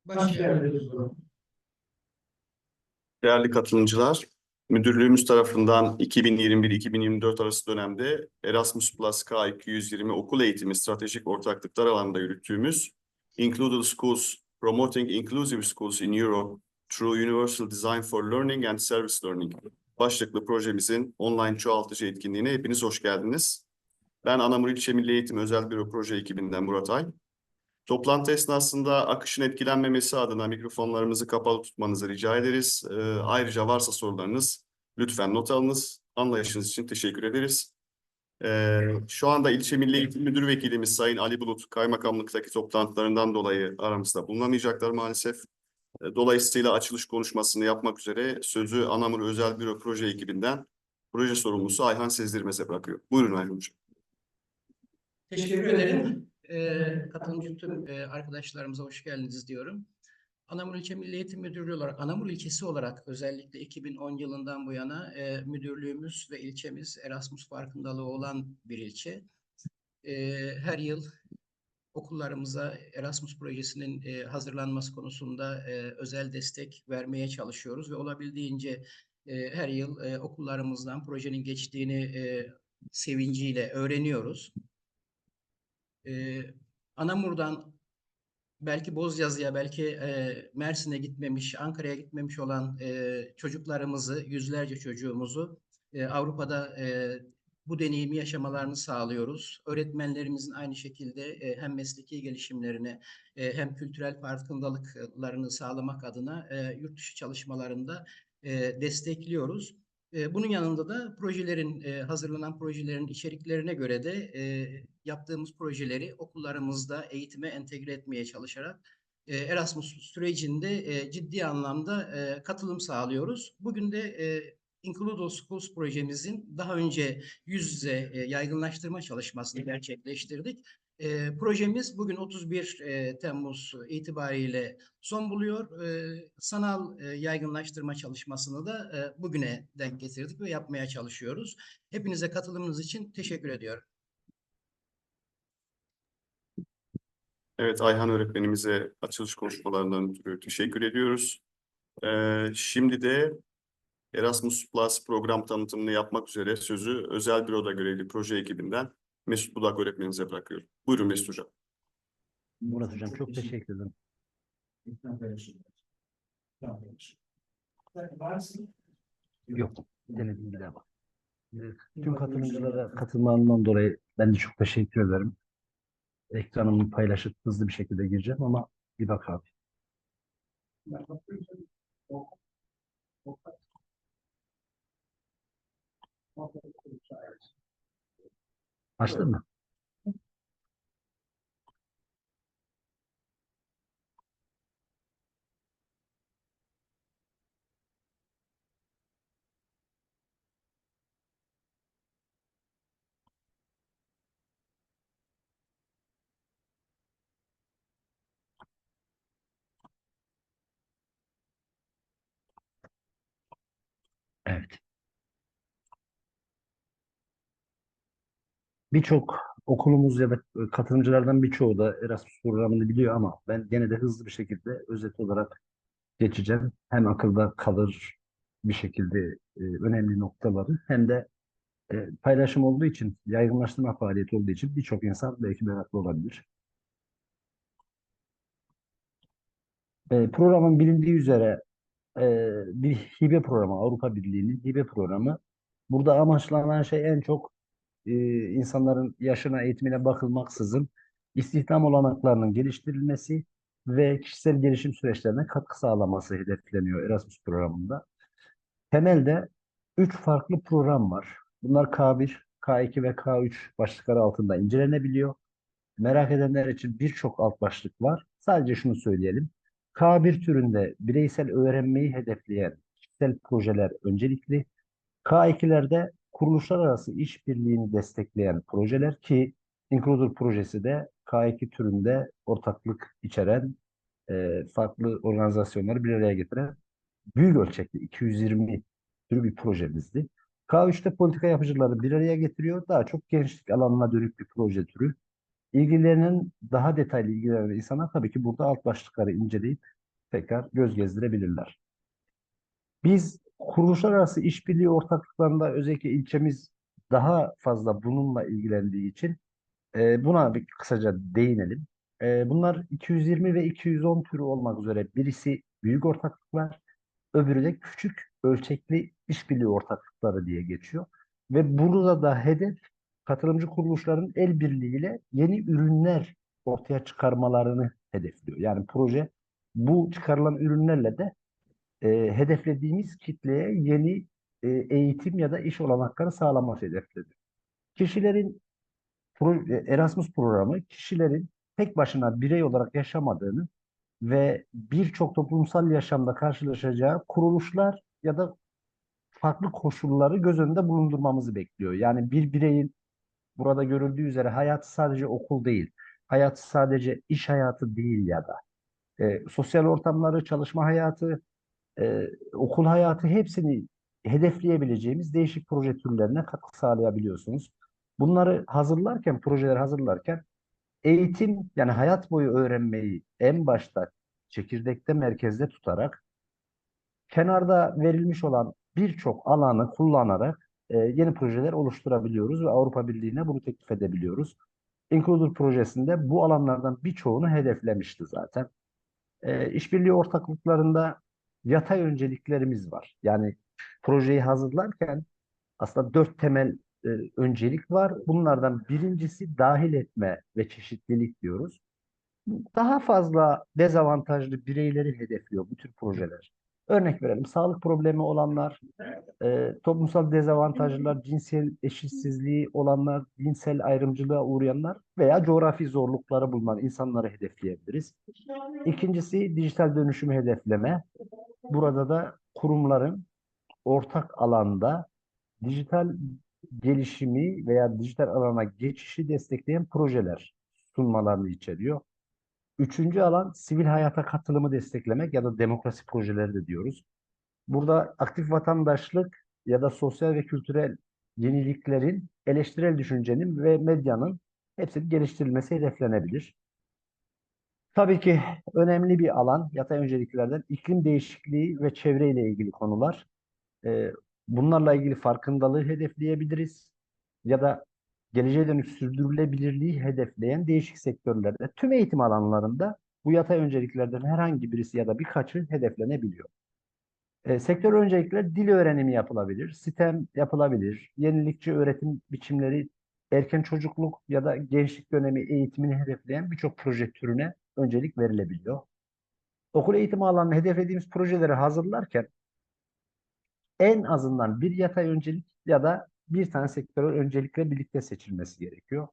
Başlayabiliriz. Değerli katılımcılar, müdürlüğümüz tarafından 2021-2024 arası dönemde Erasmus Plus K220 okul eğitimi stratejik ortaklıklar alanında yürüttüğümüz Included Schools Promoting Inclusive Schools in Europe Through Universal Design for Learning and Service Learning başlıklı projemizin online çoğaltıcı etkinliğine hepiniz hoş geldiniz. Ben Anamur İlçe Milli Eğitim Özel Büro Proje ekibinden Murat Ay. Toplantı esnasında akışın etkilenmemesi adına mikrofonlarımızı kapalı tutmanızı rica ederiz. Ayrıca varsa sorularınız lütfen not alınız. Anlayışınız için teşekkür ederiz. Şu anda İlçe Milli Eğitim Müdür Vekilimiz Sayın Ali Bulut, kaymakamlıktaki toplantılarından dolayı aramızda bulunamayacaklar maalesef. Dolayısıyla açılış konuşmasını yapmak üzere sözü Anamur Özel Büro Proje ekibinden proje sorumlusu Ayhan Sezdirmez'e bırakıyor. Buyurun Ayhan Hocam. Teşekkür ederim. Katılımcı tüm arkadaşlarımıza hoş geldiniz diyorum. Anamur İlçe Milli Eğitim Müdürlüğü olarak, Anamur ilçesi olarak özellikle 2010 yılından bu yana müdürlüğümüz ve ilçemiz Erasmus farkındalığı olan bir ilçe. Her yıl okullarımıza Erasmus projesinin hazırlanması konusunda özel destek vermeye çalışıyoruz ve olabildiğince her yıl okullarımızdan projenin geçtiğini sevinciyle öğreniyoruz. Anamur'dan belki Bozyazı'ya, belki Mersin'e gitmemiş, Ankara'ya gitmemiş olan çocuklarımızı, yüzlerce çocuğumuzu Avrupa'da bu deneyimi yaşamalarını sağlıyoruz. Öğretmenlerimizin aynı şekilde hem mesleki gelişimlerini hem kültürel farkındalıklarını sağlamak adına yurt dışı çalışmalarında destekliyoruz. Bunun yanında da hazırlanan projelerin içeriklerine göre de yaptığımız projeleri okullarımızda eğitime entegre etmeye çalışarak Erasmus sürecinde ciddi anlamda katılım sağlıyoruz. Bugün de Include Schools projemizin daha önce yüz yüze yaygınlaştırma çalışmasını gerçekleştirdik. Projemiz bugün 31 Temmuz itibariyle son buluyor. Sanal yaygınlaştırma çalışmasını da bugüne denk getirdik ve yapmaya çalışıyoruz. Hepinize katılımınız için teşekkür ediyorum. Evet, Ayhan öğretmenimize açılış konuşmalarından ötürü teşekkür ediyoruz. Şimdi de Erasmus Plus program tanıtımını yapmak üzere sözü özel büroda görevli proje ekibinden Mesut Budak öğretmenimize bırakıyorum. Buyurun Mesut Hocam. Murat Hocam çok teşekkür ederim. Yok, denedim bir daha bak. Tüm katılımcılara katılmandan dolayı ben de çok teşekkür ederim. Ekranımı paylaşıp hızlı bir şekilde gireceğim ama bir bak abi. Açtın mı? Evet. Birçok okulumuz ya da katılımcılardan birçoğu da Erasmus programını biliyor ama ben gene de hızlı bir şekilde özet olarak geçeceğim. Hem akılda kalır bir şekilde önemli noktaları hem de paylaşım olduğu için, yaygınlaştırma faaliyeti olduğu için birçok insan belki meraklı olabilir. Programın bilindiği üzere bir hibe programı, Avrupa Birliği'nin hibe programı. Burada amaçlanan şey en çok insanların yaşına, eğitimine bakılmaksızın istihdam olanaklarının geliştirilmesi ve kişisel gelişim süreçlerine katkı sağlaması hedefleniyor Erasmus programında. Temelde 3 farklı program var. Bunlar K1, K2 ve K3 başlıkları altında incelenebiliyor. Merak edenler için birçok alt başlık var. Sadece şunu söyleyelim. K1 türünde bireysel öğrenmeyi hedefleyen kişisel projeler öncelikli. K2'lerde kuruluşlar arası işbirliğini destekleyen projeler ki Includer projesi de K2 türünde ortaklık içeren farklı organizasyonları bir araya getiren büyük ölçekli 220 türü bir projemizdi. K3'te politika yapıcıları bir araya getiriyor. Daha çok gençlik alanına dönük bir proje türü. İlgilerinin daha detaylı ilgilenen insanlar tabii ki burada alt başlıkları inceleyip tekrar göz gezdirebilirler. Biz kuruluşlar arası işbirliği ortaklıklarında özellikle ilçemiz daha fazla bununla ilgilendiği için buna bir kısaca değinelim. Bunlar 220 ve 210 türü olmak üzere birisi büyük ortaklıklar, öbürü de küçük ölçekli işbirliği ortaklıkları diye geçiyor. Ve burada da hedef katılımcı kuruluşların el birliğiyle yeni ürünler ortaya çıkarmalarını hedefliyor. Yani proje bu çıkarılan ürünlerle de hedeflediğimiz kitleye yeni eğitim ya da iş olanakları sağlaması hedefleniyor. Kişilerin Erasmus programı kişilerin tek başına birey olarak yaşamadığını ve birçok toplumsal yaşamda karşılaşacağı kuruluşlar ya da farklı koşulları göz önünde bulundurmamızı bekliyor. Yani bir bireyin burada görüldüğü üzere hayatı sadece okul değil, hayatı sadece iş hayatı değil ya da sosyal ortamları, çalışma hayatı, okul hayatı hepsini hedefleyebileceğimiz değişik proje türlerine katkı sağlayabiliyorsunuz. Bunları hazırlarken, projeleri hazırlarken eğitim yani hayat boyu öğrenmeyi en başta çekirdekte merkezde tutarak kenarda verilmiş olan birçok alanı kullanarak yeni projeler oluşturabiliyoruz ve Avrupa Birliği'ne bunu teklif edebiliyoruz. Includer projesinde bu alanlardan birçoğunu hedeflemişti zaten. İşbirliği ortaklıklarında yatay önceliklerimiz var. Yani projeyi hazırlarken aslında dört temel öncelik var. Bunlardan birincisi dahil etme ve çeşitlilik diyoruz. Daha fazla dezavantajlı bireyleri hedefliyor bu tür projeler. Örnek verelim, sağlık problemi olanlar, toplumsal dezavantajlılar, cinsel eşitsizliği olanlar, dinsel ayrımcılığa uğrayanlar veya coğrafi zorlukları bulunan insanları hedefleyebiliriz. İkincisi dijital dönüşümü hedefleme. Burada da kurumların ortak alanda dijital gelişimi veya dijital alana geçişi destekleyen projeler sunmalarını içeriyor. Üçüncü alan sivil hayata katılımı desteklemek ya da demokrasi projeleri de diyoruz. Burada aktif vatandaşlık ya da sosyal ve kültürel yeniliklerin, eleştirel düşüncenin ve medyanın hepsinin geliştirilmesi hedeflenebilir. Tabii ki önemli bir alan yatay önceliklerden iklim değişikliği ve çevreyle ilgili konular. Ee, Bunlarla ilgili farkındalığı hedefleyebiliriz ya da geleceğe dönük sürdürülebilirliği hedefleyen değişik sektörlerde, tüm eğitim alanlarında bu yatay önceliklerden herhangi birisi ya da birkaçı hedeflenebiliyor. Sektör öncelikler dil öğrenimi yapılabilir, STEM yapılabilir, yenilikçi öğretim biçimleri, erken çocukluk ya da gençlik dönemi eğitimini hedefleyen birçok proje türüne öncelik verilebiliyor. Okul eğitimi alanını hedeflediğimiz projeleri hazırlarken en azından bir yatay öncelik ya da bir tane sektörel öncelikle birlikte seçilmesi gerekiyor.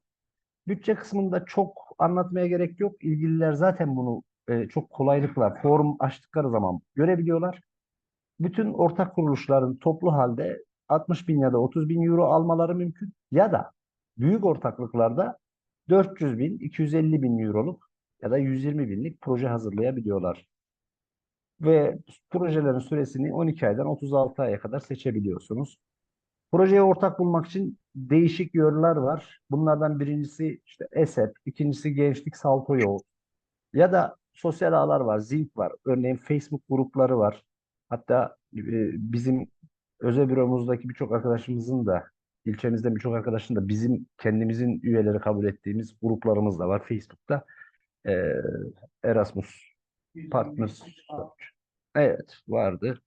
Bütçe kısmında çok anlatmaya gerek yok. İlgililer zaten bunu çok kolaylıkla forum açtıkları zaman görebiliyorlar. Bütün ortak kuruluşların toplu halde 60 bin ya da 30 bin euro almaları mümkün. Ya da büyük ortaklıklarda 400 bin, 250 bin euroluk ya da 120 binlik proje hazırlayabiliyorlar. Ve projelerin süresini 12 aydan 36 aya kadar seçebiliyorsunuz. Projeye ortak bulmak için değişik yollar var. Bunlardan birincisi işte ESEP, ikincisi Gençlik Salto Yol ya da sosyal ağlar var, Zink var. Örneğin Facebook grupları var. Hatta bizim özel büromuzdaki birçok arkadaşımızın da ilçemizde birçok arkadaşın da bizim kendimizin üyeleri kabul ettiğimiz gruplarımız da var Facebook'ta. E, Erasmus Partners. Evet, vardı.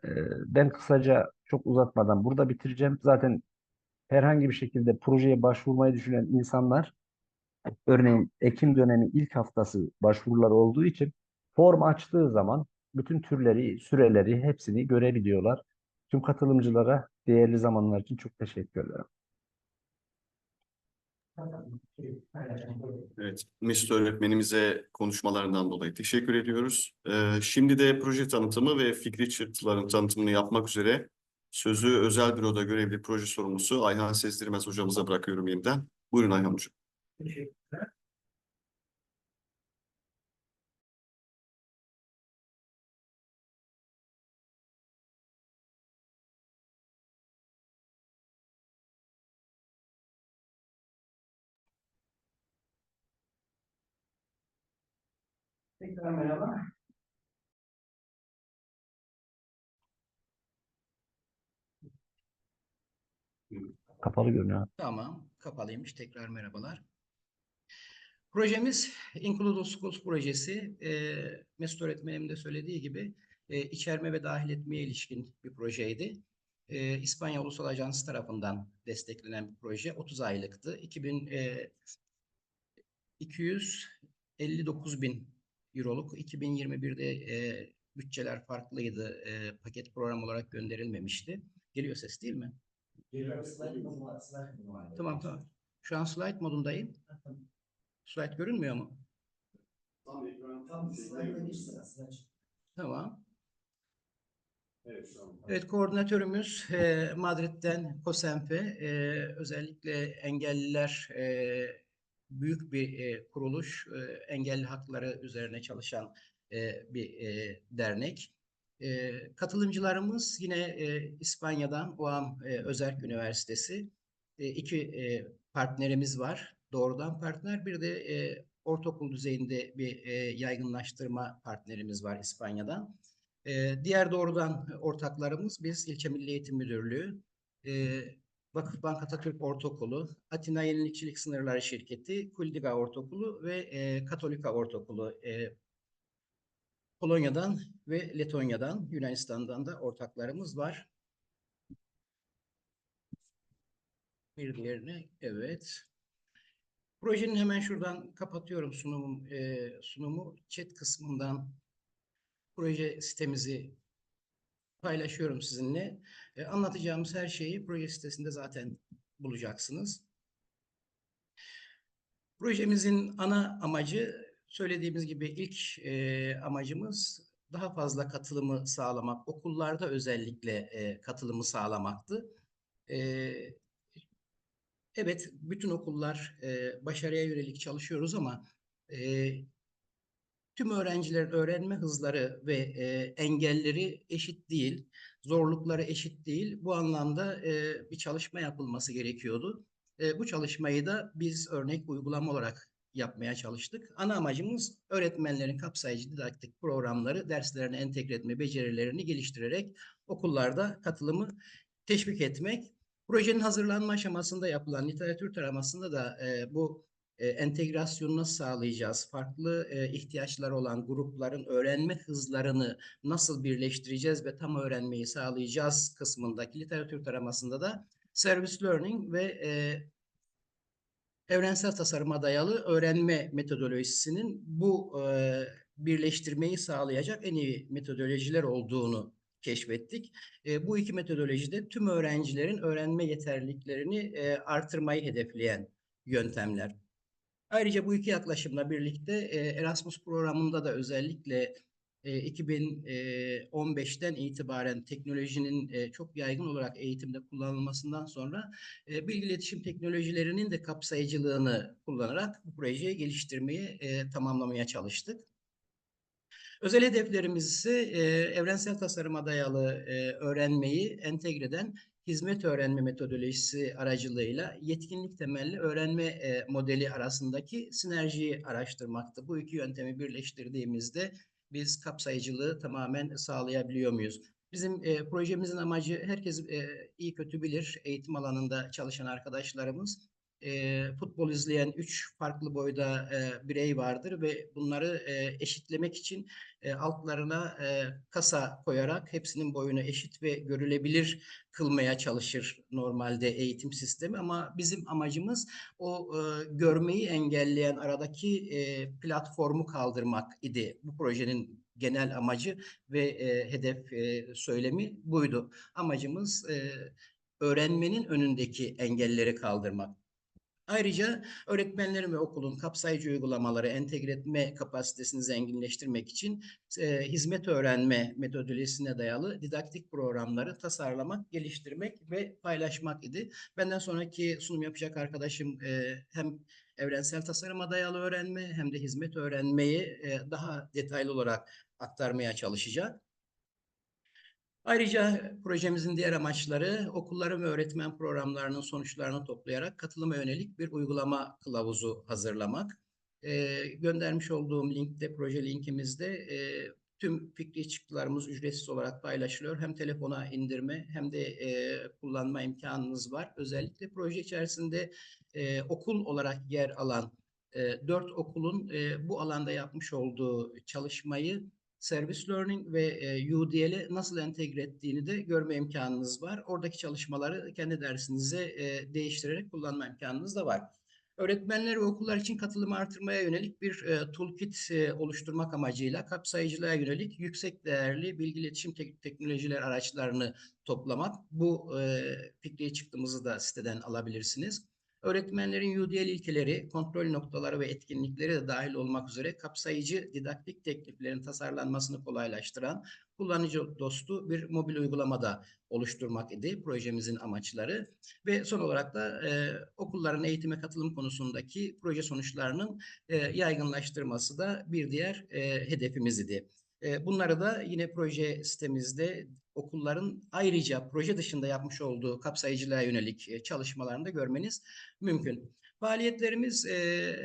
E, Ben kısaca çok uzatmadan burada bitireceğim. Zaten herhangi bir şekilde projeye başvurmayı düşünen insanlar, örneğin Ekim dönemi ilk haftası başvurular olduğu için form açtığı zaman bütün türleri, süreleri hepsini görebiliyorlar. Tüm katılımcılara değerli zamanlar için çok teşekkür ederim. Evet, Mesut öğretmenimize konuşmalarından dolayı teşekkür ediyoruz. Şimdi de proje tanıtımı ve fikri çıktıların tanıtımını yapmak üzere sözü özel büroda görevli proje sorumlusu Ayhan Sezdirmez hocamıza bırakıyorum yeniden. Buyurun Ayhan hocam. Tekrar merhaba. Kapalı görünüyor. Tamam, kapalıymış. Tekrar merhabalar. Projemiz Inclusive Schools projesi. Mesut öğretmenim de söylediği gibi içerme ve dahil etmeye ilişkin bir projeydi. İspanya Ulusal Ajansı tarafından desteklenen bir proje. 30 aylıktı. 259 bin euroluk. 2021'de bütçeler farklıydı. Paket program olarak gönderilmemişti. Geliyor ses değil mi? Tamam tamam. Şu an slide modundayım. Slide görünmüyor mu? Tamam. Evet, koordinatörümüz Madrid'den COSENFE, özellikle engelliler büyük bir kuruluş, engelli hakları üzerine çalışan bir dernek. Katılımcılarımız yine İspanya'dan UAM Özerk Üniversitesi. İki partnerimiz var. Doğrudan partner. Bir de ortaokul düzeyinde bir yaygınlaştırma partnerimiz var İspanya'dan. Diğer doğrudan ortaklarımız biz İlçe Milli Eğitim Müdürlüğü, Vakıfbank Atatürk Ortaokulu, Atina Yenilikçilik Sınırları Şirketi, Kuldiga Ortaokulu ve Katolika Ortaokulu. Polonya'dan ve Letonya'dan, Yunanistan'dan da ortaklarımız var. Bir diğerine, evet. Projenin hemen şuradan kapatıyorum sunumu. Chat kısmından proje sitemizi paylaşıyorum sizinle. Anlatacağımız her şeyi proje sitesinde zaten bulacaksınız. Projemizin ana amacı, söylediğimiz gibi ilk amacımız daha fazla katılımı sağlamak. Okullarda özellikle katılımı sağlamaktı. Evet, bütün okullar başarıya yönelik çalışıyoruz ama tüm öğrencilerin öğrenme hızları ve engelleri eşit değil, zorlukları eşit değil. Bu anlamda bir çalışma yapılması gerekiyordu. Bu çalışmayı da biz örnek uygulama olarak yapmaya çalıştık. Ana amacımız öğretmenlerin kapsayıcı didaktik programları derslerine entegre etme becerilerini geliştirerek okullarda katılımı teşvik etmek. Projenin hazırlanma aşamasında yapılan literatür taramasında da bu entegrasyonu nasıl sağlayacağız? Farklı ihtiyaçları olan grupların öğrenme hızlarını nasıl birleştireceğiz ve tam öğrenmeyi sağlayacağız kısmındaki literatür taramasında da service learning ve evrensel tasarıma dayalı öğrenme metodolojisinin bu birleştirmeyi sağlayacak en iyi metodolojiler olduğunu keşfettik. Bu iki metodolojide tüm öğrencilerin öğrenme yeterliliklerini artırmayı hedefleyen yöntemler. Ayrıca bu iki yaklaşımla birlikte Erasmus programında da özellikle 2015'ten itibaren teknolojinin çok yaygın olarak eğitimde kullanılmasından sonra bilgi iletişim teknolojilerinin de kapsayıcılığını kullanarak bu projeyi geliştirmeyi tamamlamaya çalıştık. Özel hedeflerimiz ise evrensel tasarıma dayalı öğrenmeyi entegre eden hizmet öğrenme metodolojisi aracılığıyla yetkinlik temelli öğrenme modeli arasındaki sinerjiyi araştırmaktı. Bu iki yöntemi birleştirdiğimizde biz kapsayıcılığı tamamen sağlayabiliyor muyuz? Bizim projemizin amacı herkes iyi kötü bilir. Eğitim alanında çalışan arkadaşlarımız futbol izleyen 3 farklı boyda birey vardır ve bunları eşitlemek için altlarına kasa koyarak hepsinin boyunu eşit ve görülebilir kılmaya çalışır normalde eğitim sistemi, ama bizim amacımız o görmeyi engelleyen aradaki platformu kaldırmak idi. Bu projenin genel amacı ve hedef söylemi buydu. Amacımız öğrenmenin önündeki engelleri kaldırmak. Ayrıca öğretmenlerin ve okulun kapsayıcı uygulamaları entegre etme kapasitesini zenginleştirmek için hizmet öğrenme metodolojisine dayalı didaktik programları tasarlamak, geliştirmek ve paylaşmak idi. Benden sonraki sunum yapacak arkadaşım hem evrensel tasarıma dayalı öğrenme hem de hizmet öğrenmeyi daha detaylı olarak aktarmaya çalışacak. Ayrıca projemizin diğer amaçları okulların ve öğretmen programlarının sonuçlarını toplayarak katılıma yönelik bir uygulama kılavuzu hazırlamak. Göndermiş olduğum linkte, proje linkimizde tüm fikri çıktılarımız ücretsiz olarak paylaşılıyor. Hem telefona indirme hem de kullanma imkanınız var. Özellikle proje içerisinde okul olarak yer alan 4 okulun bu alanda yapmış olduğu çalışmayı Service Learning ve UDL'e nasıl entegre ettiğini de görme imkanınız var. Oradaki çalışmaları kendi dersinize değiştirerek kullanma imkanınız da var. Öğretmenler ve okullar için katılımı artırmaya yönelik bir toolkit oluşturmak amacıyla kapsayıcılığa yönelik yüksek değerli bilgi iletişim teknolojiler araçlarını toplamak. Bu fikri çıktığımızı da siteden alabilirsiniz. Öğretmenlerin UDL ilkeleri, kontrol noktaları ve etkinlikleri de dahil olmak üzere kapsayıcı didaktik tekniklerin tasarlanmasını kolaylaştıran kullanıcı dostu bir mobil uygulama da oluşturmak idi projemizin amaçları. Ve son olarak da okulların eğitime katılım konusundaki proje sonuçlarının yaygınlaştırması da bir diğer hedefimiz idi. Bunları da yine proje sitemizde okulların ayrıca proje dışında yapmış olduğu kapsayıcılığa yönelik çalışmalarını da görmeniz mümkün. Faaliyetlerimiz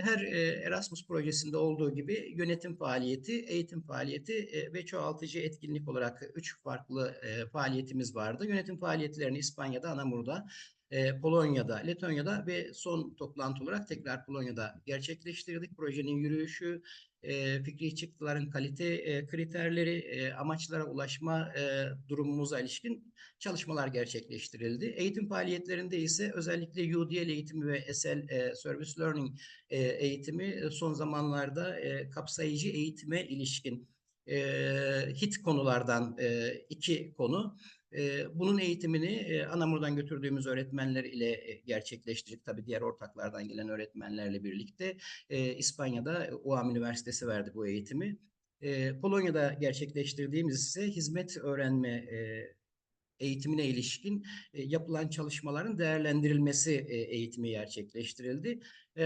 her Erasmus projesinde olduğu gibi yönetim faaliyeti, eğitim faaliyeti ve çoğaltıcı etkinlik olarak 3 farklı faaliyetimiz vardı. Yönetim faaliyetlerini İspanya'da, Anamur'da, Polonya'da, Letonya'da ve son toplantı olarak tekrar Polonya'da gerçekleştirdik. Projenin yürüyüşü, fikri çıktıların kalite kriterleri, amaçlara ulaşma durumumuza ilişkin çalışmalar gerçekleştirildi. Eğitim faaliyetlerinde ise özellikle UDL eğitimi ve SL Service Learning eğitimi son zamanlarda kapsayıcı eğitime ilişkin hit konulardan 2 konu. Bunun eğitimini Anamur'dan götürdüğümüz öğretmenler ile gerçekleştirdik. Tabii diğer ortaklardan gelen öğretmenlerle birlikte. İspanya'da UAM Üniversitesi verdi bu eğitimi. Polonya'da gerçekleştirdiğimiz ise hizmet öğrenme eğitimine ilişkin yapılan çalışmaların değerlendirilmesi eğitimi gerçekleştirildi.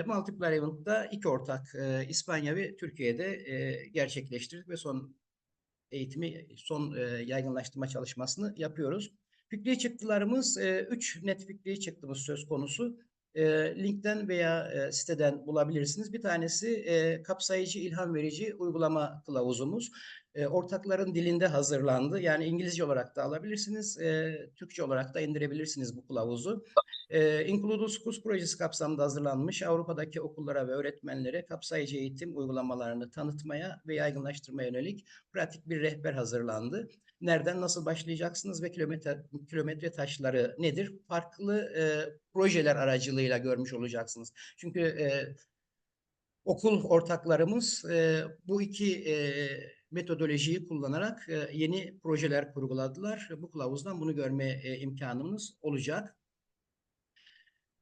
Multiplier Event'da 2 ortak İspanya ve Türkiye'de gerçekleştirdik ve son yaygınlaştırma çalışmasını yapıyoruz. Fikri çıktılarımız 3 net fikri çıktımız söz konusu. Linkten veya siteden bulabilirsiniz. Bir tanesi kapsayıcı, ilham verici uygulama kılavuzumuz. Ortakların dilinde hazırlandı. Yani İngilizce olarak da alabilirsiniz, Türkçe olarak da indirebilirsiniz bu kılavuzu. Include Schools projesi kapsamında hazırlanmış Avrupa'daki okullara ve öğretmenlere kapsayıcı eğitim uygulamalarını tanıtmaya ve yaygınlaştırmaya yönelik pratik bir rehber hazırlandı. Nereden nasıl başlayacaksınız ve kilometre taşları nedir? Farklı projeler aracılığıyla görmüş olacaksınız. Çünkü okul ortaklarımız bu 2 metodolojiyi kullanarak yeni projeler kurguladılar. Bu kılavuzdan bunu görme imkanımız olacak.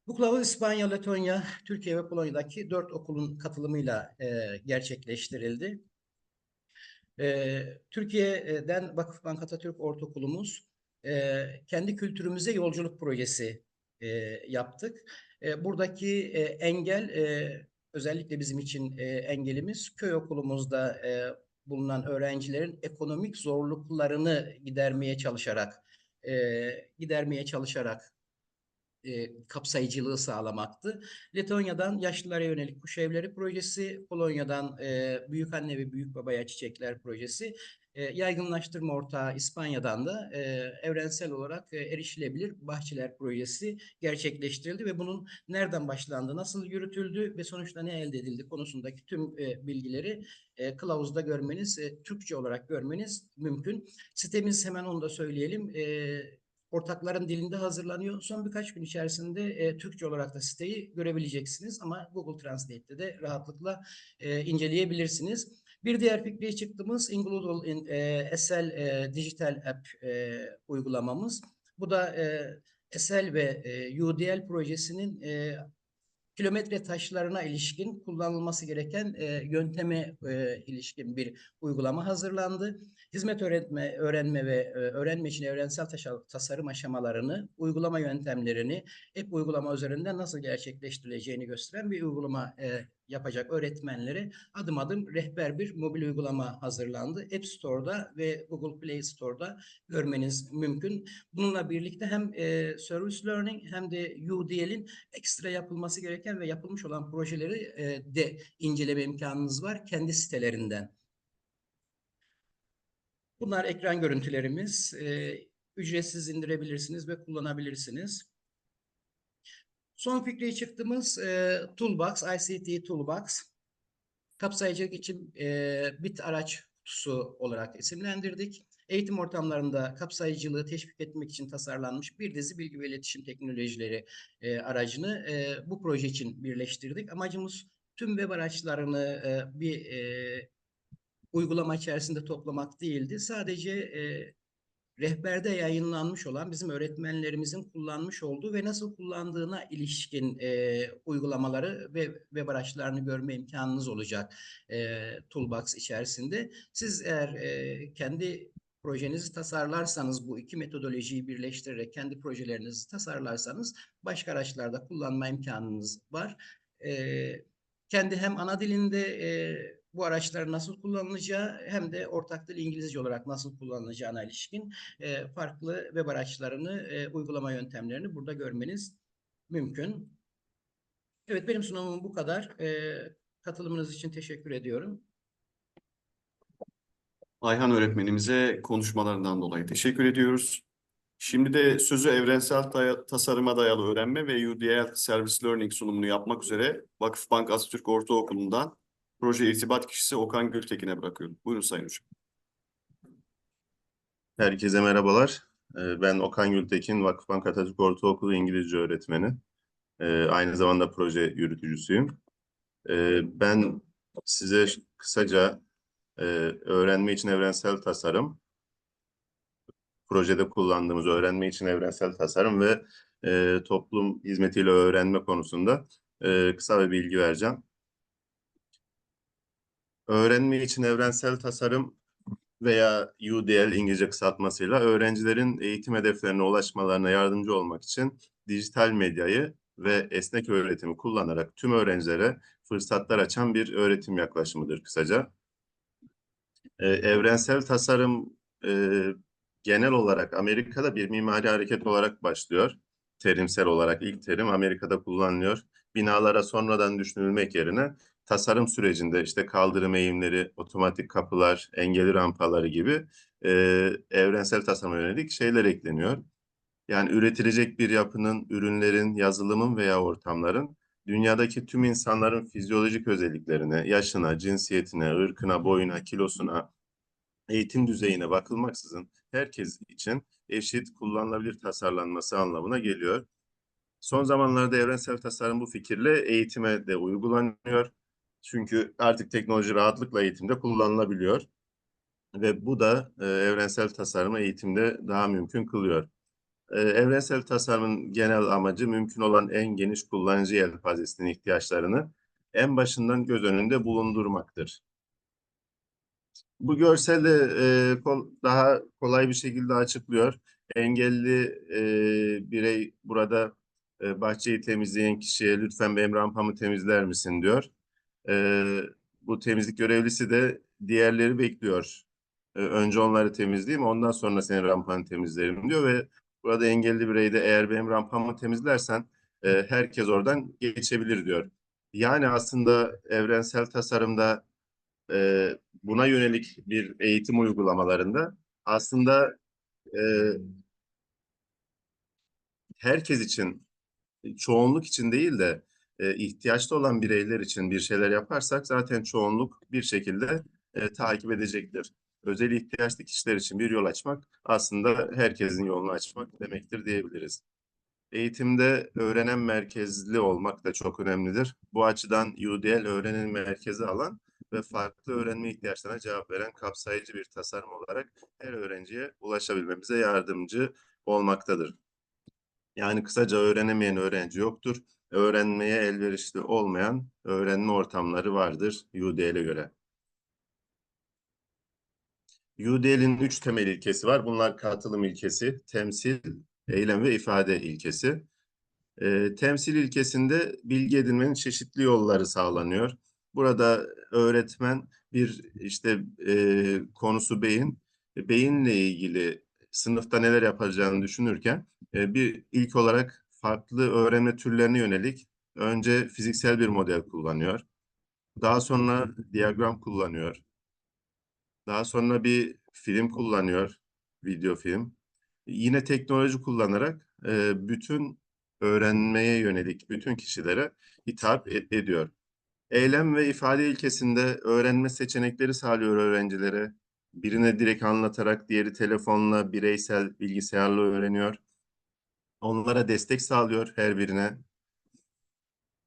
Bu kılavuz İspanya, Letonya, Türkiye ve Polonya'daki 4 okulun katılımıyla gerçekleştirildi. Türkiye'den Vakıfbank Atatürk Ortaokulumuz kendi kültürümüze yolculuk projesi yaptık. Buradaki engel özellikle bizim için engelimiz köy okulumuzda bulunan öğrencilerin ekonomik zorluklarını gidermeye çalışarak kapsayıcılığı sağlamaktı. Letonya'dan yaşlılara yönelik kuş evleri projesi, Polonya'dan büyükanne ve büyükbabaya çiçekler projesi, yaygınlaştırma ortağı İspanya'dan da evrensel olarak erişilebilir bahçeler projesi gerçekleştirildi ve bunun nereden başlandı, nasıl yürütüldü ve sonuçta ne elde edildi konusundaki tüm bilgileri kılavuzda görmeniz, Türkçe olarak görmeniz mümkün. Sitemiz, hemen onu da söyleyelim, ortakların dilinde hazırlanıyor. Son birkaç gün içerisinde Türkçe olarak da siteyi görebileceksiniz ama Google Translate'te de rahatlıkla inceleyebilirsiniz. Bir diğer fikri çıktığımız Include in SL Digital App uygulamamız. Bu da SL ve UDL projesinin kilometre taşlarına ilişkin kullanılması gereken yönteme ilişkin bir uygulama hazırlandı. Hizmet öğrenme ve öğrenme için evrensel tasarım aşamalarını, uygulama yöntemlerini, app uygulama üzerinden nasıl gerçekleştirileceğini gösteren bir uygulama yapacak öğretmenlere adım adım rehber bir mobil uygulama hazırlandı. App Store'da ve Google Play Store'da görmeniz mümkün. Bununla birlikte hem Service Learning hem de UDL'in ekstra yapılması gereken ve yapılmış olan projeleri de inceleme imkanınız var kendi sitelerinden. Bunlar ekran görüntülerimiz. Ücretsiz indirebilirsiniz ve kullanabilirsiniz. Son fikri çıktığımız Toolbox, ICT Toolbox. Kapsayıcılık için bit araç kutusu olarak isimlendirdik. Eğitim ortamlarında kapsayıcılığı teşvik etmek için tasarlanmış bir dizi bilgi ve iletişim teknolojileri aracını bu proje için birleştirdik. Amacımız tüm web araçlarını bir uygulama içerisinde toplamak değildi. Sadece rehberde yayınlanmış olan bizim öğretmenlerimizin kullanmış olduğu ve nasıl kullandığına ilişkin uygulamaları ve web araçlarını görme imkanınız olacak Toolbox içerisinde. Siz eğer kendi projenizi tasarlarsanız, bu iki metodolojiyi birleştirerek kendi projelerinizi tasarlarsanız başka araçlarda kullanma imkanınız var. Kendi hem ana dilinde bu araçların nasıl kullanılacağı hem de ortak dil İngilizce olarak nasıl kullanılacağına ilişkin farklı web araçlarını, uygulama yöntemlerini burada görmeniz mümkün. Evet, benim sunumum bu kadar. Katılımınız için teşekkür ediyorum. Ayhan öğretmenimize konuşmalarından dolayı teşekkür ediyoruz. Şimdi de sözü evrensel tasarıma dayalı öğrenme ve UDL Service Learning sunumunu yapmak üzere Vakıfbank Atatürk Ortaokulu'ndan proje irtibat kişisi Okan Gültekin'e bırakıyorum. Buyurun Sayın Hocam. Herkese merhabalar. Ben Okan Gültekin, Vakıfbank Atatürk Ortaokulu İngilizce öğretmeni. Aynı zamanda proje yürütücüsüyüm. Ben size kısaca öğrenme için evrensel tasarım, projede kullandığımız öğrenme için evrensel tasarım ve toplum hizmetiyle öğrenme konusunda kısa bir bilgi vereceğim. Öğrenme için evrensel tasarım veya UDL İngilizce kısaltmasıyla öğrencilerin eğitim hedeflerine ulaşmalarına yardımcı olmak için dijital medyayı ve esnek öğretimi kullanarak tüm öğrencilere fırsatlar açan bir öğretim yaklaşımıdır kısaca. Evrensel tasarım genel olarak Amerika'da bir mimari hareket olarak başlıyor. Terimsel olarak ilk terim Amerika'da kullanılıyor. Binalara sonradan düşünülmek yerine tasarım sürecinde işte kaldırım eğimleri, otomatik kapılar, engelli rampaları gibi evrensel tasarıma yönelik şeyler ekleniyor. Yani üretilecek bir yapının, ürünlerin, yazılımın veya ortamların dünyadaki tüm insanların fizyolojik özelliklerine, yaşına, cinsiyetine, ırkına, boyuna, kilosuna, eğitim düzeyine bakılmaksızın herkes için eşit, kullanılabilir tasarlanması anlamına geliyor. Son zamanlarda evrensel tasarım bu fikirle eğitime de uygulanıyor. Çünkü artık teknoloji rahatlıkla eğitimde kullanılabiliyor. Ve bu da evrensel tasarımı eğitimde daha mümkün kılıyor. Evrensel tasarımın genel amacı mümkün olan en geniş kullanıcı yelpazesinin ihtiyaçlarını en başından göz önünde bulundurmaktır. Bu görsel de daha kolay bir şekilde açıklıyor. Engelli birey burada bahçeyi temizleyen kişiye lütfen benim rampamı temizler misin diyor. Bu temizlik görevlisi de diğerleri bekliyor. Önce onları temizleyeyim, ondan sonra senin rampanı temizlerim diyor ve burada engelli birey de eğer benim rampamı temizlersen herkes oradan geçebilir diyor. Yani aslında evrensel tasarımda buna yönelik bir eğitim uygulamalarında aslında e, herkes için, çoğunluk için değil de ihtiyaçta olan bireyler için bir şeyler yaparsak zaten çoğunluk bir şekilde takip edecektir. Özel ihtiyaçlı kişiler için bir yol açmak aslında herkesin yolunu açmak demektir diyebiliriz. Eğitimde öğrenen merkezli olmak da çok önemlidir. Bu açıdan UDL öğrenim merkezi alan ve farklı öğrenme ihtiyaçlarına cevap veren kapsayıcı bir tasarım olarak her öğrenciye ulaşabilmemize yardımcı olmaktadır. Yani kısaca öğrenemeyen öğrenci yoktur. Öğrenmeye elverişli olmayan öğrenme ortamları vardır UDL'e göre. UDL'in 3 temel ilkesi var. Bunlar katılım ilkesi, temsil, eylem ve ifade ilkesi. Temsil ilkesinde bilgi edinmenin çeşitli yolları sağlanıyor. Burada öğretmen bir işte konusu beyin, beyinle ilgili sınıfta neler yapacağını düşünürken bir ilk olarak farklı öğrenme türlerine yönelik önce fiziksel bir model kullanıyor. Daha sonra diyagram kullanıyor. Daha sonra bir film kullanıyor, video film. Yine teknoloji kullanarak bütün öğrenmeye yönelik bütün kişilere hitap ediyor. Eylem ve ifade ilkesinde öğrenme seçenekleri sağlıyor öğrencilere. Birine direkt anlatarak, diğeri telefonla, bireysel, bilgisayarla öğreniyor. Onlara destek sağlıyor her birine.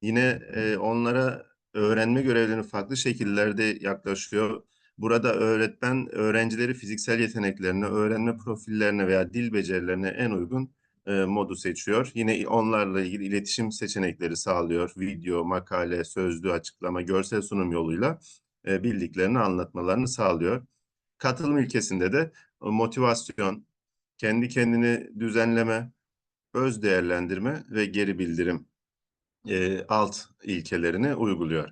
Yine onlara öğrenme görevlerini farklı şekillerde yaklaşıyor. Burada öğretmen öğrencileri fiziksel yeteneklerine, öğrenme profillerine veya dil becerilerine en uygun modu seçiyor. Yine onlarla ilgili iletişim seçenekleri sağlıyor. Video, makale, sözlü açıklama, görsel sunum yoluyla bildiklerini anlatmalarını sağlıyor. Katılım ilkesinde de motivasyon, kendi kendini düzenleme, öz değerlendirme ve geri bildirim alt ilkelerini uyguluyor.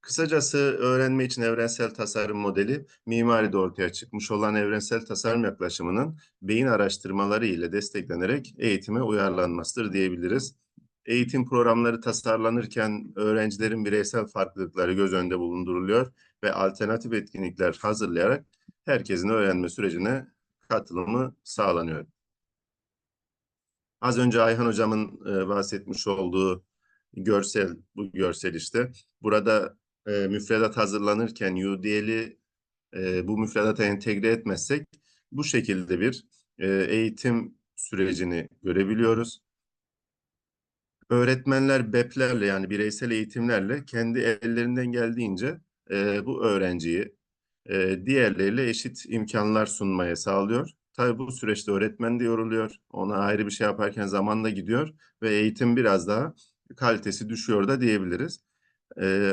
Kısacası öğrenme için evrensel tasarım modeli, mimaride ortaya çıkmış olan evrensel tasarım yaklaşımının beyin araştırmaları ile desteklenerek eğitime uyarlanmasıdır diyebiliriz. Eğitim programları tasarlanırken öğrencilerin bireysel farklılıkları göz önünde bulunduruluyor ve alternatif etkinlikler hazırlayarak herkesin öğrenme sürecine katılımı sağlanıyor. Az önce Ayhan Hocam'ın bahsetmiş olduğu bu görsel işte. Burada müfredat hazırlanırken UDL'i bu müfredata entegre etmezsek bu şekilde bir eğitim sürecini görebiliyoruz. Öğretmenler BEP'lerle yani bireysel eğitimlerle kendi ellerinden geldiğince bu öğrenciyi diğerleriyle eşit imkanlar sunmaya sağlıyor. Tabii bu süreçte öğretmen de yoruluyor. Ona ayrı bir şey yaparken zaman da gidiyor ve eğitim biraz daha kalitesi düşüyor da diyebiliriz.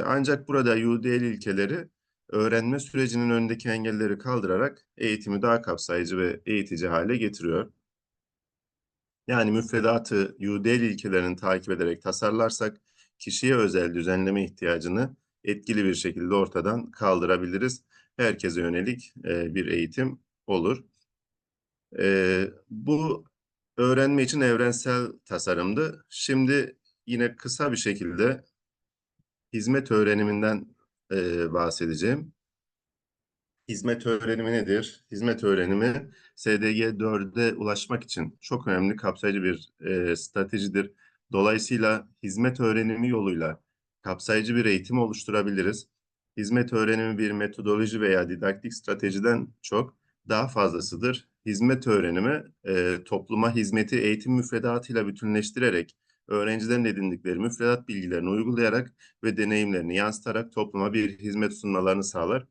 Ancak burada UDL ilkeleri öğrenme sürecinin önündeki engelleri kaldırarak eğitimi daha kapsayıcı ve eğitici hale getiriyor. Yani müfredatı UDL ilkelerini takip ederek tasarlarsak kişiye özel düzenleme ihtiyacını etkili bir şekilde ortadan kaldırabiliriz. Herkese yönelik bir eğitim olur. Bu öğrenme için evrensel tasarımdı. Şimdi yine kısa bir şekilde hizmet öğreniminden bahsedeceğim. Hizmet öğrenimi nedir? Hizmet öğrenimi SDG 4'e ulaşmak için çok önemli kapsayıcı bir stratejidir. Dolayısıyla hizmet öğrenimi yoluyla kapsayıcı bir eğitim oluşturabiliriz. Hizmet öğrenimi bir metodoloji veya didaktik stratejiden çok daha fazlasıdır. Hizmet öğrenimi topluma hizmeti eğitim müfredatıyla bütünleştirerek öğrencilerin edindikleri müfredat bilgilerini uygulayarak ve deneyimlerini yansıtarak topluma bir hizmet sunmalarını sağlar.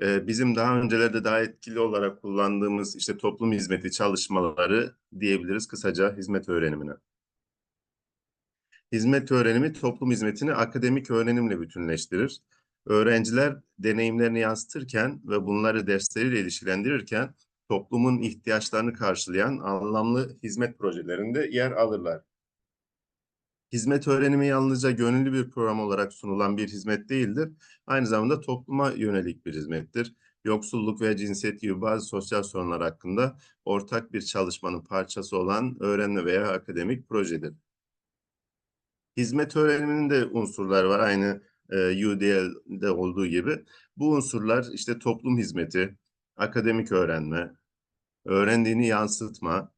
Bizim daha öncelerde daha etkili olarak kullandığımız işte toplum hizmeti çalışmaları diyebiliriz kısaca hizmet öğrenimine. Hizmet öğrenimi toplum hizmetini akademik öğrenimle bütünleştirir. Öğrenciler deneyimlerini yansıtırken ve bunları dersleriyle ilişkilendirirken toplumun ihtiyaçlarını karşılayan anlamlı hizmet projelerinde yer alırlar. Hizmet öğrenimi yalnızca gönüllü bir program olarak sunulan bir hizmet değildir. Aynı zamanda topluma yönelik bir hizmettir. Yoksulluk ve cinsiyet gibi bazı sosyal sorunlar hakkında ortak bir çalışmanın parçası olan öğrenme veya akademik projedir. Hizmet öğreniminin de unsurları var aynı UDL'de olduğu gibi. Bu unsurlar işte toplum hizmeti, akademik öğrenme, öğrendiğini yansıtma,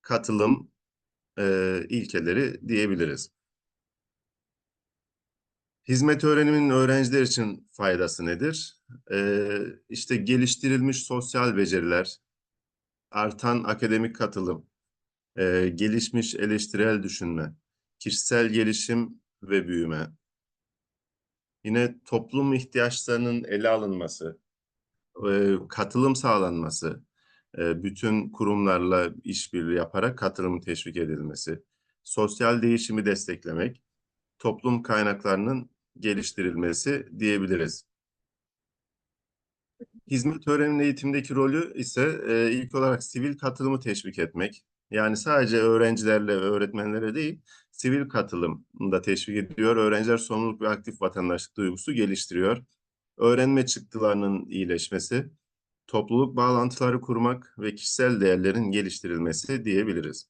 katılım ilkeleri diyebiliriz. Hizmet öğreniminin öğrenciler için faydası nedir? İşte geliştirilmiş sosyal beceriler, artan akademik katılım, gelişmiş eleştirel düşünme, kişisel gelişim ve büyüme. Yine toplum ihtiyaçlarının ele alınması, katılım sağlanması, bütün kurumlarla işbirliği yaparak katılımın teşvik edilmesi, sosyal değişimi desteklemek, toplum kaynaklarının geliştirilmesi diyebiliriz. Hizmet öğrenimi eğitimdeki rolü ise ilk olarak sivil katılımı teşvik etmek. Yani sadece öğrencilerle, öğretmenlere değil, sivil katılım da teşvik ediyor. Öğrenciler sorumluluk ve aktif vatandaşlık duygusu geliştiriyor. Öğrenme çıktılarının iyileşmesi, topluluk bağlantıları kurmak ve kişisel değerlerin geliştirilmesi diyebiliriz.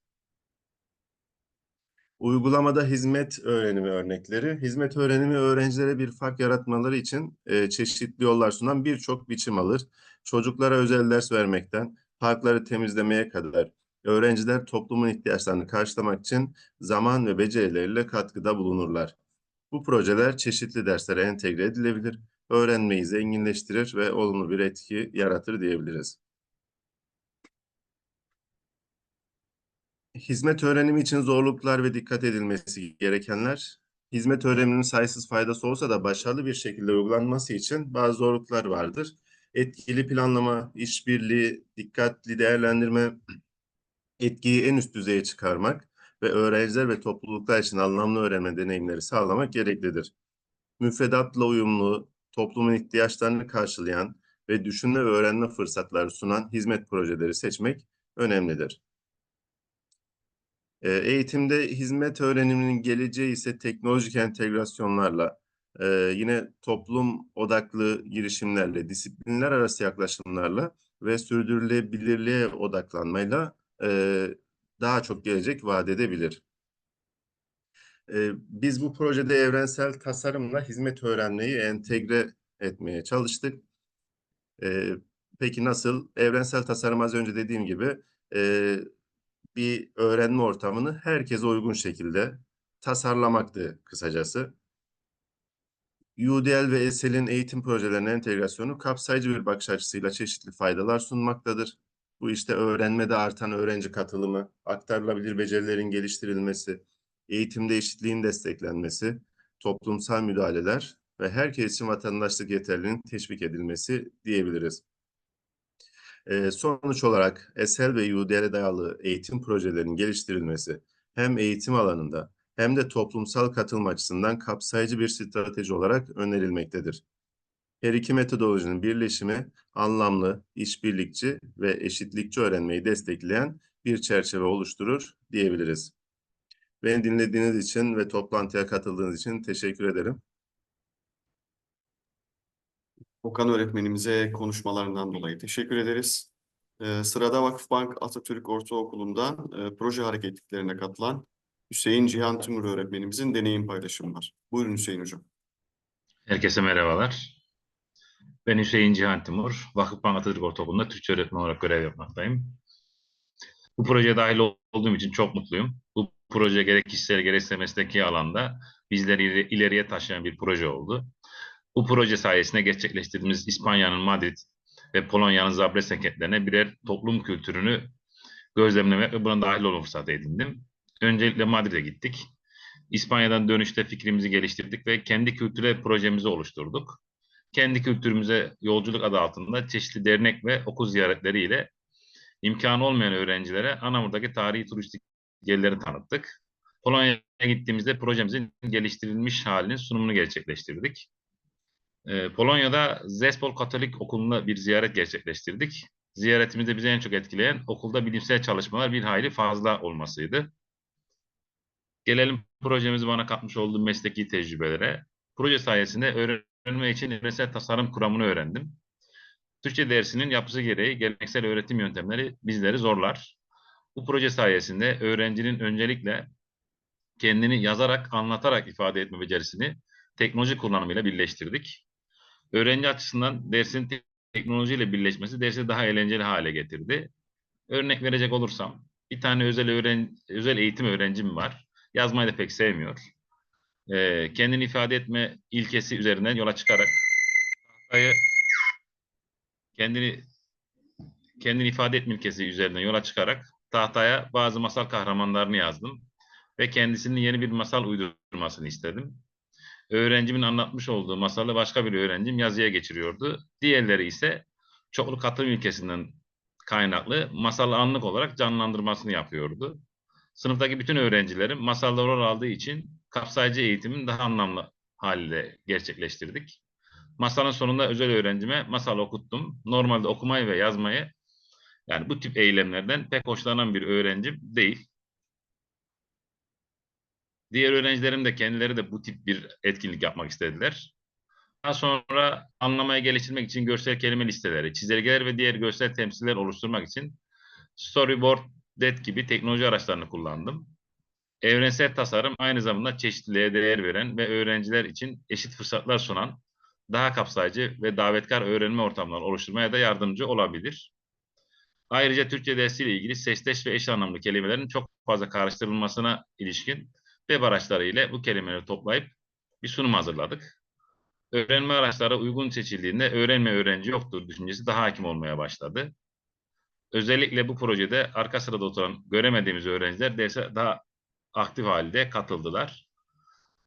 Uygulamada hizmet öğrenimi örnekleri. Hizmet öğrenimi öğrencilere bir fark yaratmaları için çeşitli yollar sunan birçok biçim alır. Çocuklara özel ders vermekten parkları temizlemeye kadar öğrenciler toplumun ihtiyaçlarını karşılamak için zaman ve becerileriyle katkıda bulunurlar. Bu projeler çeşitli derslere entegre edilebilir, öğrenmeyi zenginleştirir ve olumlu bir etki yaratır diyebiliriz. Hizmet öğrenimi için zorluklar ve dikkat edilmesi gerekenler, hizmet öğreniminin sayısız faydası olsa da başarılı bir şekilde uygulanması için bazı zorluklar vardır. Etkili planlama, işbirliği, dikkatli değerlendirme, etkiyi en üst düzeye çıkarmak ve öğrenciler ve topluluklar için anlamlı öğrenme deneyimleri sağlamak gereklidir. Müfredatla uyumlu, toplumun ihtiyaçlarını karşılayan ve düşünme ve öğrenme fırsatları sunan hizmet projeleri seçmek önemlidir. Eğitimde hizmet öğreniminin geleceği ise teknolojik entegrasyonlarla, yine toplum odaklı girişimlerle, disiplinler arası yaklaşımlarla ve sürdürülebilirliğe odaklanmayla daha çok gelecek vaat edebilir. Biz bu projede evrensel tasarımla hizmet öğrenmeyi entegre etmeye çalıştık. Peki nasıl? Evrensel tasarım az önce dediğim gibi bir öğrenme ortamını herkese uygun şekilde tasarlamaktı kısacası. UDL ve ESL'in eğitim projelerine entegrasyonu kapsayıcı bir bakış açısıyla çeşitli faydalar sunmaktadır. Bu işte öğrenmede artan öğrenci katılımı, aktarılabilir becerilerin geliştirilmesi, eğitimde eşitliğin desteklenmesi, toplumsal müdahaleler ve herkes için vatandaşlık yeterliliğinin teşvik edilmesi diyebiliriz. Sonuç olarak SL ve UDL'e dayalı eğitim projelerinin geliştirilmesi hem eğitim alanında hem de toplumsal katılım açısından kapsayıcı bir strateji olarak önerilmektedir. Her iki metodolojinin birleşimi anlamlı, işbirlikçi ve eşitlikçi öğrenmeyi destekleyen bir çerçeve oluşturur diyebiliriz. Beni dinlediğiniz için ve toplantıya katıldığınız için teşekkür ederim. Okan öğretmenimize konuşmalarından dolayı teşekkür ederiz. Sırada Vakıfbank Atatürk Ortaokulu'ndan proje hareketliklerine katılan Hüseyin Cihan Tümür öğretmenimizin deneyim paylaşımı var. Buyurun Hüseyin Hocam. Herkese merhabalar. Ben Hüseyin Cihan Timur. Vakıfbank Atatürk Ortaokulu'nda Türkçe öğretmen olarak görev yapmaktayım. Bu projeye dahil olduğum için çok mutluyum. Bu proje gerek kişisel gerekse mesleki alanda bizleri ileriye taşıyan bir proje oldu. Bu proje sayesinde gerçekleştirdiğimiz İspanya'nın Madrid ve Polonya'nın Zabrze kentlerine birer toplum kültürünü gözlemlemek ve buna dahil olma fırsatı edindim. Öncelikle Madrid'e gittik. İspanya'dan dönüşte fikrimizi geliştirdik ve kendi kültürel projemizi oluşturduk. Kendi kültürümüze yolculuk adı altında çeşitli dernek ve okul ziyaretleriyle imkanı olmayan öğrencilere Anamur'daki tarihi turistik yerleri tanıttık. Polonya'ya gittiğimizde projemizin geliştirilmiş halinin sunumunu gerçekleştirdik. Polonya'da Zespol Katolik Okulu'nda bir ziyaret gerçekleştirdik. Ziyaretimizde bizi en çok etkileyen okulda bilimsel çalışmalar bir hayli fazla olmasıydı. Gelelim projemizi bana katmış olduğu mesleki tecrübelere. Proje sayesinde öğrenme için evrensel tasarım kuramını öğrendim. Türkçe dersinin yapısı gereği geleneksel öğretim yöntemleri bizleri zorlar. Bu proje sayesinde öğrencinin öncelikle kendini yazarak, anlatarak ifade etme becerisini teknoloji kullanımıyla birleştirdik. Öğrenci açısından dersin teknolojiyle birleşmesi dersi daha eğlenceli hale getirdi. Örnek verecek olursam, bir tane özel eğitim öğrencim var. Yazmayı da pek sevmiyor. Kendini ifade etme ilkesi üzerinden yola çıkarak tahtayı kendini kendini ifade etme ilkesi üzerinden yola çıkarak tahtaya bazı masal kahramanlarını yazdım ve kendisinin yeni bir masal uydurmasını istedim. Öğrencimin anlatmış olduğu masalı başka bir öğrencim yazıya geçiriyordu. Diğerleri ise çoklu katılım ilkesinden kaynaklı masalı anlık olarak canlandırmasını yapıyordu. Sınıftaki bütün öğrencilerim masalda rol aldığı için kapsayıcı eğitimin daha anlamlı haliyle gerçekleştirdik. Masalın sonunda özel öğrencime masal okuttum. Normalde okumayı ve yazmayı, yani bu tip eylemlerden pek hoşlanan bir öğrencim değil. Diğer öğrencilerim de kendileri de bu tip bir etkinlik yapmak istediler. Daha sonra anlamayı geliştirmek için görsel kelime listeleri, çizelgeler ve diğer görsel temsiller oluşturmak için Storyboard, DET gibi teknoloji araçlarını kullandım. Evrensel tasarım aynı zamanda çeşitliliğe değer veren ve öğrenciler için eşit fırsatlar sunan daha kapsayıcı ve davetkar öğrenme ortamları oluşturmaya da yardımcı olabilir. Ayrıca Türkçe dersiyle ilgili sesleş ve eş anlamlı kelimelerin çok fazla karıştırılmasına ilişkin web araçları ile bu kelimeleri toplayıp bir sunum hazırladık. Öğrenme araçları uygun seçildiğinde öğrenme öğrenci yoktur düşüncesi daha hakim olmaya başladı. Özellikle bu projede arka sırada oturan göremediğimiz öğrenciler derse daha aktif halde katıldılar.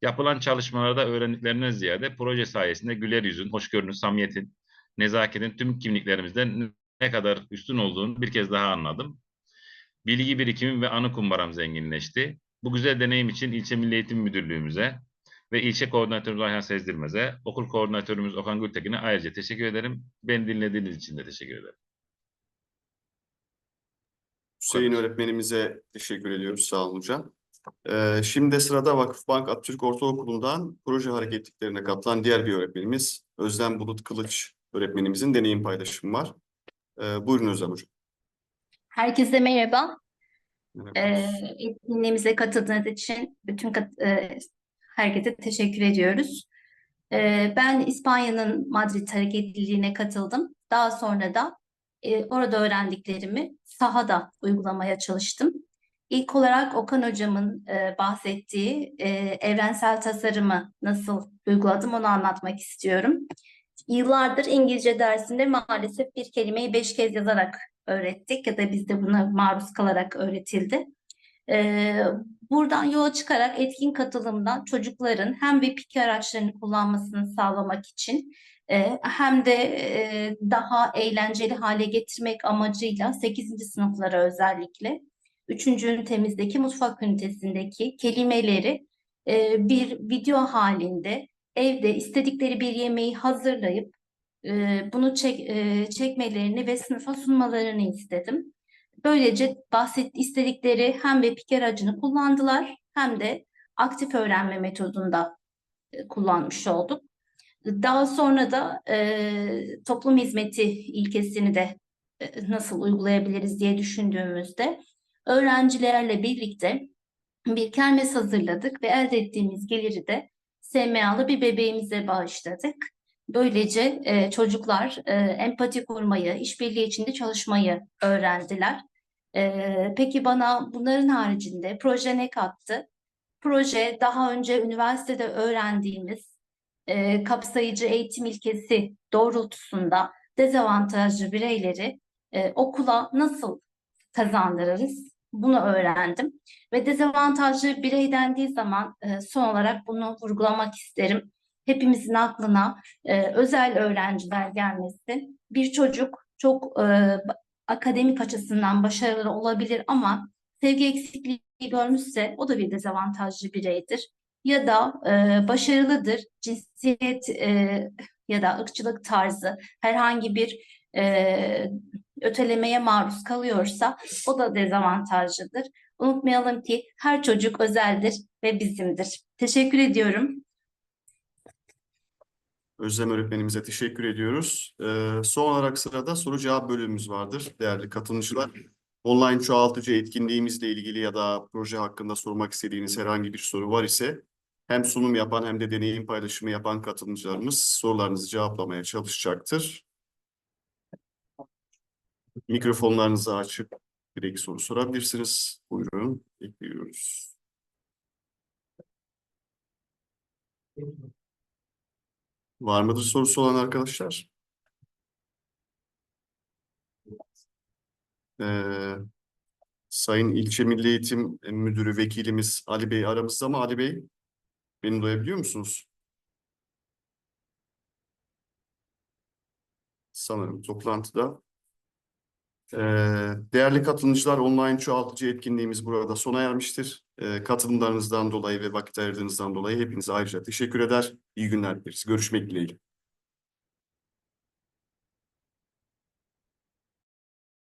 Yapılan çalışmalarda öğrendiklerinden ziyade proje sayesinde güler yüzün, hoşgörünün, samimiyetin, nezaketin tüm kimliklerimizden ne kadar üstün olduğunu bir kez daha anladım. Bilgi birikimim ve anı kumbaram zenginleşti. Bu güzel deneyim için İlçe Milli Eğitim Müdürlüğümüze ve ilçe koordinatörümüz Ayhan Sezdirmez'e, okul koordinatörümüz Okan Gültekin'e ayrıca teşekkür ederim. Beni dinlediğiniz için de teşekkür ederim. Hüseyin öğretmenimize teşekkür ediyoruz. Sağ olun hocam. Şimdi de sırada Vakıfbank Atatürk Ortaokulu'ndan proje hareketliklerine katılan diğer bir öğretmenimiz Özlem Bulut Kılıç öğretmenimizin deneyim paylaşımı var. Buyurun Özlem hocam. Herkese merhaba. Merhaba. Etkinliğimize katıldığınız için herkese teşekkür ediyoruz. Ben İspanya'nın Madrid hareketliliğine katıldım. Daha sonra da orada öğrendiklerimi sahada uygulamaya çalıştım. İlk olarak Okan hocamın bahsettiği evrensel tasarımı nasıl uyguladım onu anlatmak istiyorum. Yıllardır İngilizce dersinde maalesef bir kelimeyi 5 kez yazarak öğrettik ya da bizde buna maruz kalarak öğretildi. Buradan yola çıkarak etkin katılımdan çocukların hem web fikir araçlarını kullanmasını sağlamak için hem de daha eğlenceli hale getirmek amacıyla 8. sınıflara özellikle 3. ünitemizdeki mutfak ünitesindeki kelimeleri bir video halinde evde istedikleri bir yemeği hazırlayıp bunu çekmelerini ve sınıfa sunmalarını istedim. Böylece istedikleri hem web fikir aracını kullandılar hem de aktif öğrenme metodunda kullanmış olduk. Daha sonra da toplum hizmeti ilkesini de nasıl uygulayabiliriz diye düşündüğümüzde öğrencilerle birlikte bir kermes hazırladık ve elde ettiğimiz geliri de SMA'lı bir bebeğimize bağışladık. Böylece çocuklar empati kurmayı, işbirliği içinde çalışmayı öğrendiler. Peki bana bunların haricinde proje ne kattı? Proje daha önce üniversitede öğrendiğimiz kapsayıcı eğitim ilkesi doğrultusunda dezavantajlı bireyleri okula nasıl kazandırırız? Bunu öğrendim. Ve dezavantajlı birey dendiği zaman son olarak bunu vurgulamak isterim. Hepimizin aklına özel öğrenciler gelmesi. Bir çocuk çok akademik açısından başarılı olabilir ama sevgi eksikliği görmüşse o da bir dezavantajlı bireydir. Ya da başarılıdır, cinsiyet ya da ırkçılık tarzı herhangi bir ötelemeye maruz kalıyorsa o da dezavantajlıdır. Unutmayalım ki her çocuk özeldir ve bizimdir. Teşekkür ediyorum. Özlem öğretmenimize teşekkür ediyoruz. Son olarak sırada soru cevap bölümümüz vardır değerli katılımcılar. Online çoğaltıcı etkinliğimizle ilgili ya da proje hakkında sormak istediğiniz herhangi bir soru var ise hem sunum yapan hem de deneyim paylaşımı yapan katılımcılarımız sorularınızı cevaplamaya çalışacaktır. Mikrofonlarınızı açıp direkt soru sorabilirsiniz. Buyurun, bekliyoruz. Var mıdır sorusu olan arkadaşlar? Sayın İlçe Milli Eğitim Müdürü Vekilimiz Ali Bey aramızda mı? Ali Bey, beni duyabiliyor musunuz? Sanırım toplantıda. Değerli katılımcılar, online çoğaltıcı etkinliğimiz burada sona ermiştir. Katılımlarınızdan dolayı ve vakit ayırdığınızdan dolayı hepinize ayrıca teşekkür eder. İyi günler dileriz. Görüşmek dileğiyle.